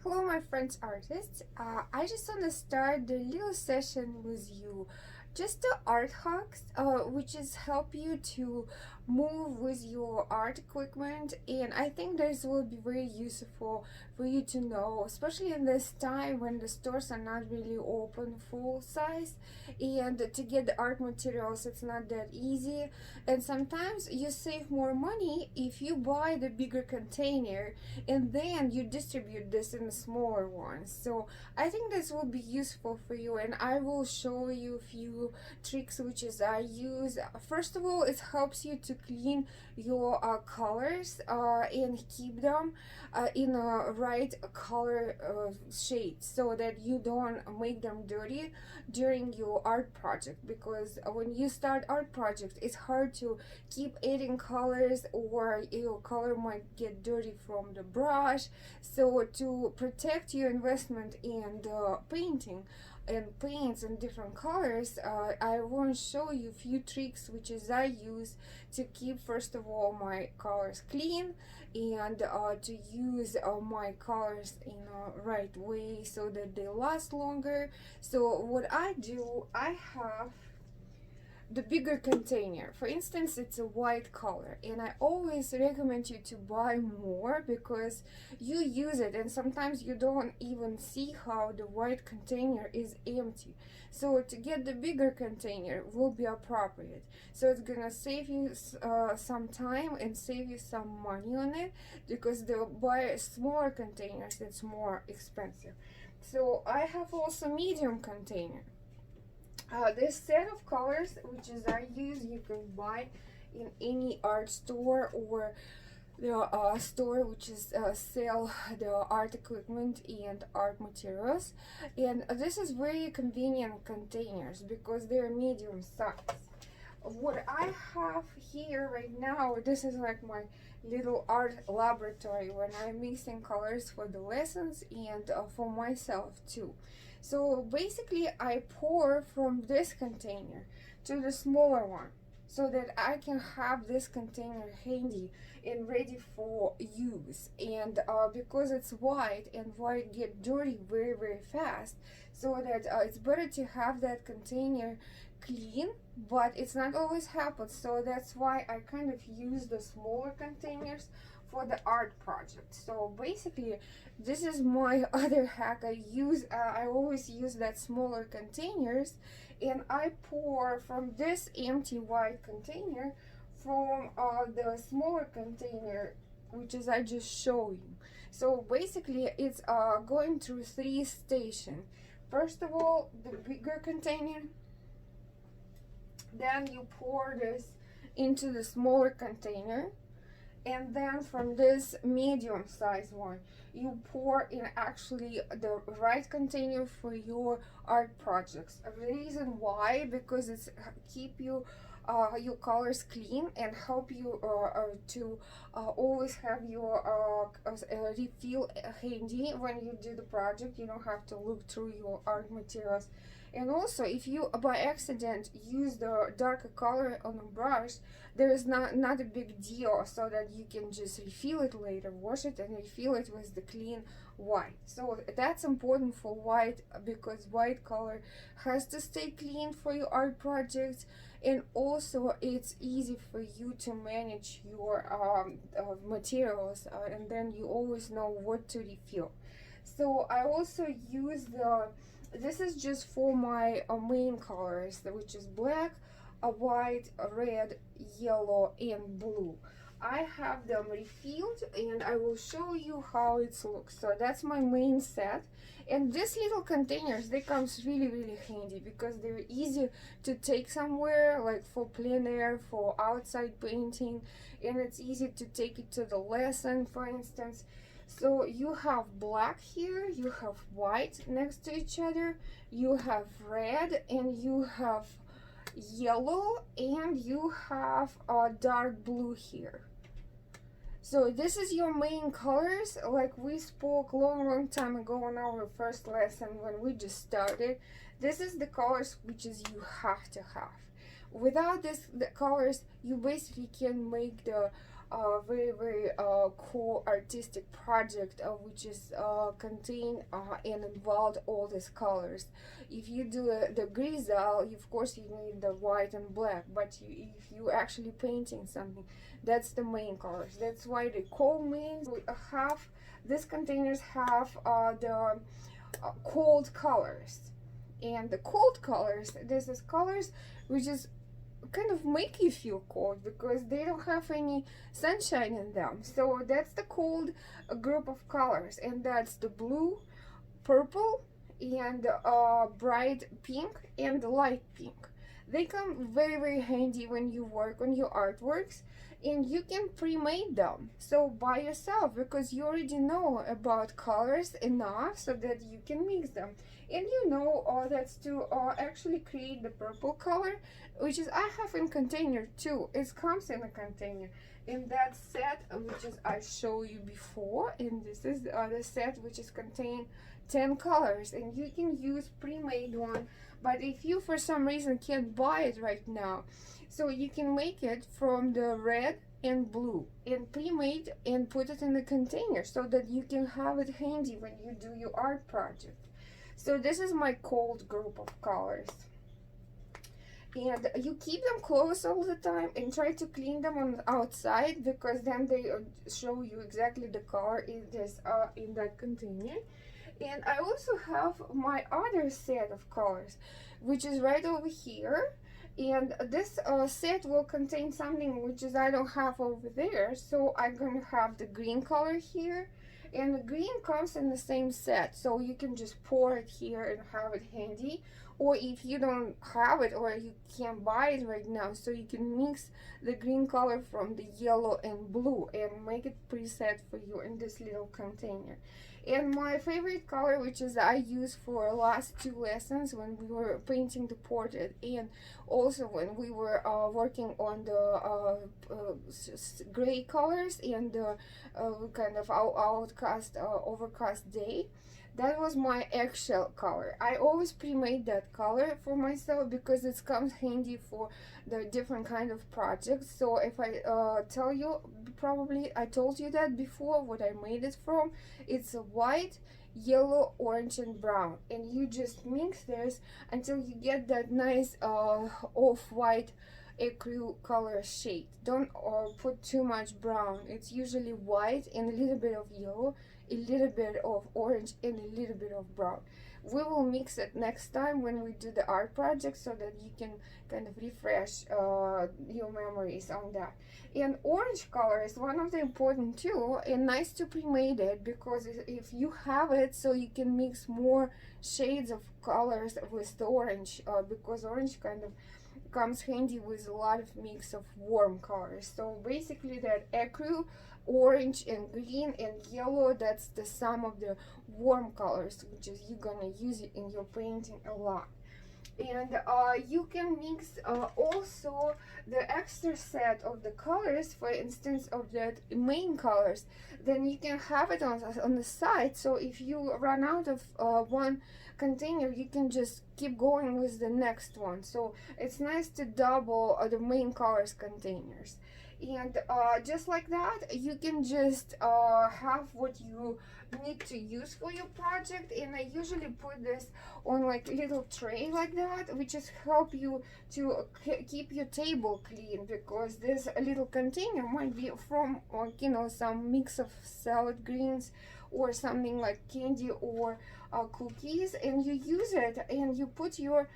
Hello, my friends artists. I just want to start the little session with you. Just the art hacks, which is help you to move with your art equipment, and I think this will be very useful for you to know, especially in this time when the stores are not really open full size, and to get the art materials, it's not that easy. And sometimes you save more money if you buy the bigger container and then you distribute this in smaller ones. So I think this will be useful for you, and I will show you a few tricks which is I use. First of all, it helps you to clean your colors and keep them in a right color shade, so that you don't make them dirty during your art project, because when you start art project it's hard to keep adding colors, or your color might get dirty from the brush. So to protect your investment in the painting and paints in different colors, I want to show you a few tricks which is I use to keep first of all my colors clean, and to use my colors in a right way so that they last longer. So what I do, I have the bigger container. For instance, it's a white color, and I always recommend you to buy more because you use it and sometimes you don't even see how the white container is empty. So to get the bigger container will be appropriate. So it's gonna save you some time and save you some money on it, because the buy smaller containers it's more expensive. So I have also medium container. This set of colors, which is I use, you can buy in any art store or the store which is sell the art equipment and art materials. And this is very convenient containers because they're medium size. What I have here right now, this is like my little art laboratory when I'm mixing colors for the lessons and for myself too. So basically I pour from this container to the smaller one, so that I can have this container handy and ready for use. And because it's white and white get dirty very fast, so that it's better to have that container clean, but it's not always happens. So that's why I kind of use the smaller containers for the art project. So basically this is my other hack. I always use that smaller containers, and I pour from this empty white container from the smaller container, which is I just show you. So basically it's going through three stations. First of all, the bigger container, then you pour this into the smaller container, and then from this medium size one you pour in actually the right container for your art projects. The reason why, because it's keep you your colors clean and help you to always have your refill handy when you do the project. You don't have to look through your art materials. And also, if you by accident use the darker color on a brush, there is not a big deal, so that you can just refill it later, wash it and refill it with the clean white. So that's important for white, because white color has to stay clean for your art projects. And also it's easy for you to manage your materials, and then you always know what to refill. So I also use this is just for my main colors, which is black, white, red, yellow and blue. I have them refilled and I will show you how it looks. So that's my main set. And these little containers, they comes really handy because they're easy to take somewhere, like for plein air, for outside painting, and it's easy to take it to the lesson, for instance. So you have black here, you have white next to each other, you have red, and you have yellow, and you have dark blue here. So this is your main colors, like we spoke long time ago on our first lesson when we just started. This is the colors which is you have to have. Without the colors, you basically can make the very cool artistic project, which is contain and involved all these colors. If you do the grizzle, of course you need the white and black, but if you actually painting something, that's the main colors. That's why they call main. We have these containers have the cold colors, and the cold colors, this is colors which is kind of make you feel cold because they don't have any sunshine in them. So that's the cold group of colors, and that's the blue, purple, and bright pink and light pink. They come very handy when you work on your artworks, and you can pre-made them so by yourself because you already know about colors enough so that you can mix them. And you know that's to actually create the purple color, which is I have in container too. It comes in a container in that set, which is I show you before, and this is the set which is contain 10 colors, and you can use pre-made one. But if you for some reason can't buy it right now, so you can make it from the red and blue and pre-made and put it in the container so that you can have it handy when you do your art project. So this is my cold group of colors, and you keep them close all the time and try to clean them on the outside because then they show you exactly the color in this in that container. And I also have my other set of colors, which is right over here, and this set will contain something which is I don't have over there. So I'm gonna have the green color here, and the green comes in the same set, so you can just pour it here and have it handy. Or if you don't have it or you can't buy it right now, so you can mix the green color from the yellow and blue and make it preset for you in this little container. And my favorite color, which is I use for last 2 lessons when we were painting the portrait, and also when we were working on the gray colors and the kind of outcast overcast day, that was my eggshell color. I always pre-made that color for myself because it comes handy for the different kind of projects. So if I tell you, probably I told you that before, what I made it from, it's a white, yellow, orange, and brown, and you just mix this until you get that nice off-white ecru color shade. Don't put too much brown. It's usually white and a little bit of yellow, a little bit of orange, and a little bit of brown. We will mix it next time when we do the art project so that you can kind of refresh your memories on that. And orange color is one of the important too, and nice to pre-made it because if you have it, so you can mix more shades of colors with the orange, because orange kind of comes handy with a lot of mix of warm colors. So basically that ecru, orange and green and yellow, that's the sum of the warm colors, which is you're gonna use it in your painting a lot. And you can mix also the extra set of the colors, for instance of the main colors, then you can have it on the side. So if you run out of one container, you can just keep going with the next one. So it's nice to double the main colors containers. And just like that, you can just have what you need to use for your project. And I usually put this on like a little tray like that, which is help you to keep your table clean, because this little container might be from, like, you know, some mix of salad greens or something like candy or cookies, and you use it and you put your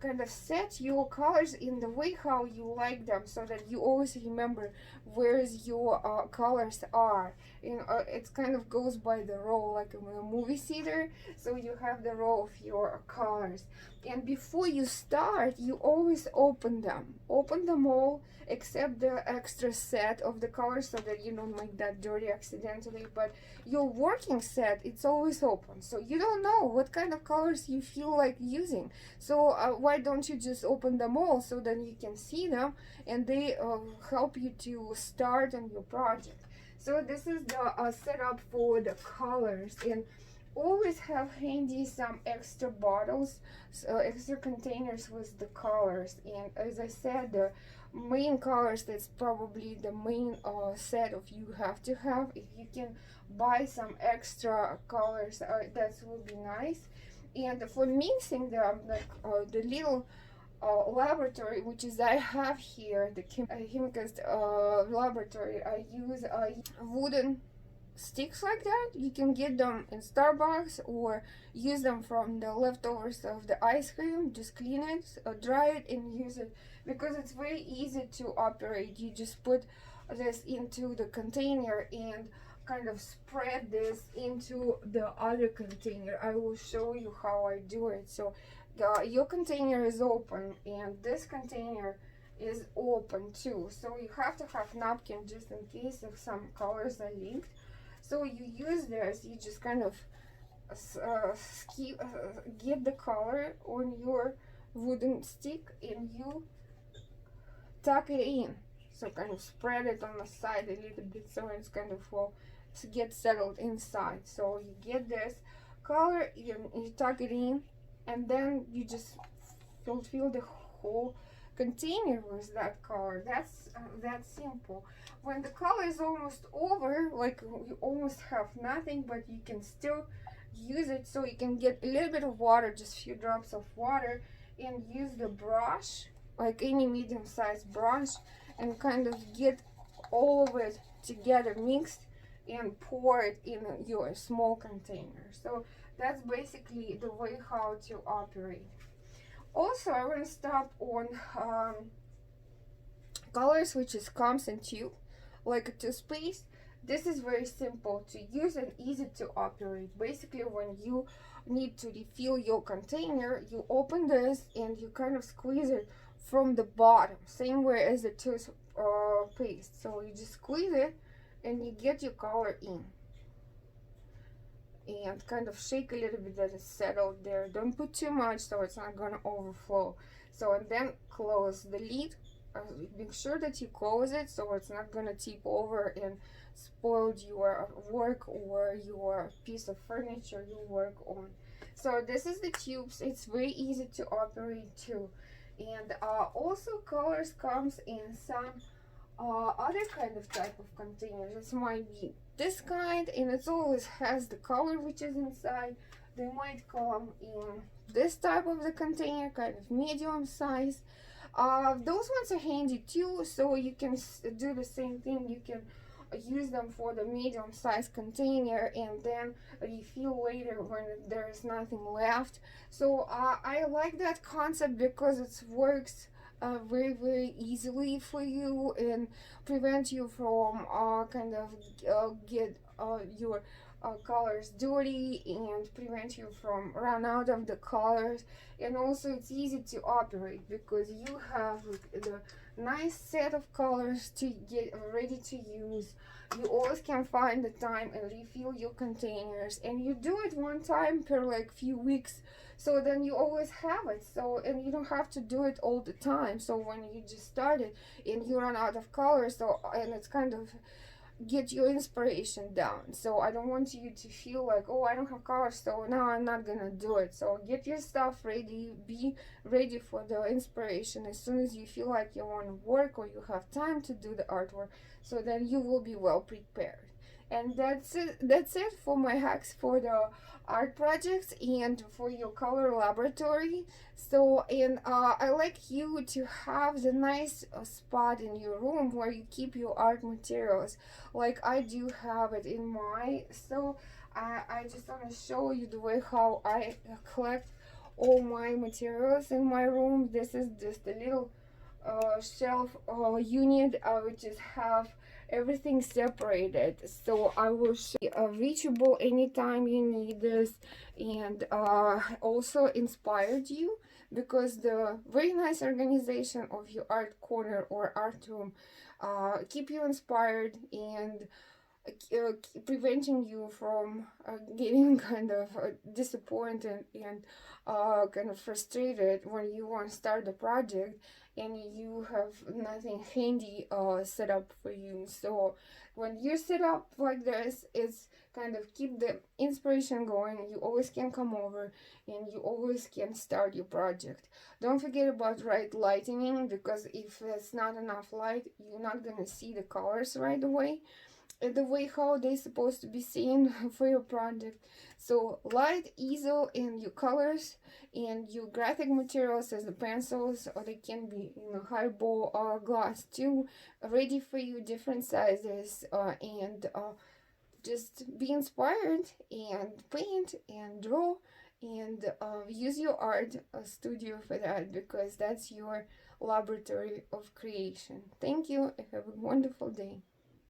kind of set your colors in the way how you like them, so that you always remember where your colors are. You know, it kind of goes by the row like in a movie theater, so you have the row of your colors. And before you start, you always open them all except the extra set of the colors, so that you don't make that dirty accidentally. But your working set, it's always open, so you don't know what kind of colors you feel like using. So why don't you just open them all so then you can see them, and they help you to start on your project. So this is the setup for the colors. And always have handy some extra bottles, so extra containers with the colors. And as I said, the main colors, that's probably the main set of you have to have. If you can buy some extra colors, that would be nice. And for mixing them, like the little laboratory, which is I have here, the chemicals laboratory, I use wooden sticks like that. You can get them in Starbucks or use them from the leftovers of the ice cream. Just clean it, dry it, and use it, because it's very easy to operate. You just put this into the container and kind of spread this into the other container. I will show you how I do it. So your container is open and this container is open too, so you have to have napkin just in case if some colors are linked. So you use this, you just kind of get the color on your wooden stick and you tuck it in. So kind of spread it on the side a little bit so it's kind of well get settled inside. So you get this color, you tuck it in, and then you just fill the whole container with that color. That's simple. When the color is almost over, like you almost have nothing, but you can still use it, so you can get a little bit of water, just a few drops of water, and use the brush, like any medium-sized brush, and kind of get all of it together mixed and pour it in your small container. So that's basically the way how to operate. Also, I want to stop on colors which is comes in tube, like a toothpaste. This is very simple to use and easy to operate. Basically, when you need to refill your container, you open this and you kind of squeeze it from the bottom, same way as the toothpaste. So you just squeeze it and you get your color in. And kind of shake a little bit that it's settled there. Don't put too much so it's not gonna overflow. So, and then close the lid. Make sure that you close it so it's not gonna tip over and spoil your work or your piece of furniture you work on. So this is the tubes. It's very easy to operate too. And also colors comes in some other kind of type of containers. It might be this kind, and it always has the color which is inside. They might come in this type of the container, kind of medium size. Those ones are handy too, so you can do the same thing. You can use them for the medium size container and then refill later when there is nothing left. So I like that concept because it works very easily for you and prevent you from kind of get your colors dirty and prevent you from run out of the colors. And also it's easy to operate because you have the nice set of colors to get ready to use. You always can find the time and refill your containers, and you do it one time per like few weeks, so then you always have it. So, and you don't have to do it all the time. So when you just started and you run out of colors, so and it's kind of get your inspiration down. So I don't want you to feel like, oh, I don't have colors, so now I'm not gonna do it. So get your stuff ready, be ready for the inspiration as soon as you feel like you want to work or you have time to do the artwork, so then you will be well prepared. And that's it for my hacks for the art projects and for your color laboratory. So, and I like you to have the nice spot in your room where you keep your art materials, like I do have it in my. So I just want to show you the way how I collect all my materials in my room. This is just a little shelf unit which is have everything separated, so I will show you reachable anytime you need this. And also inspired you because the very nice organization of your art corner or art room keep you inspired and preventing you from getting kind of disappointed and kind of frustrated when you want to start the project and you have nothing handy set up for you. So when you set up like this, it's kind of keep the inspiration going. You always can come over and you always can start your project. Don't forget about right lighting, because if there's not enough light, you're not gonna see the colors right away the way how they supposed to be seen for your project. So light, easel, and your colors and your graphic materials as the pencils, or they can be highball or glass too, ready for you, different sizes, and just be inspired and paint and draw and use your art studio for that, because that's your laboratory of creation. Thank you. Have a wonderful day.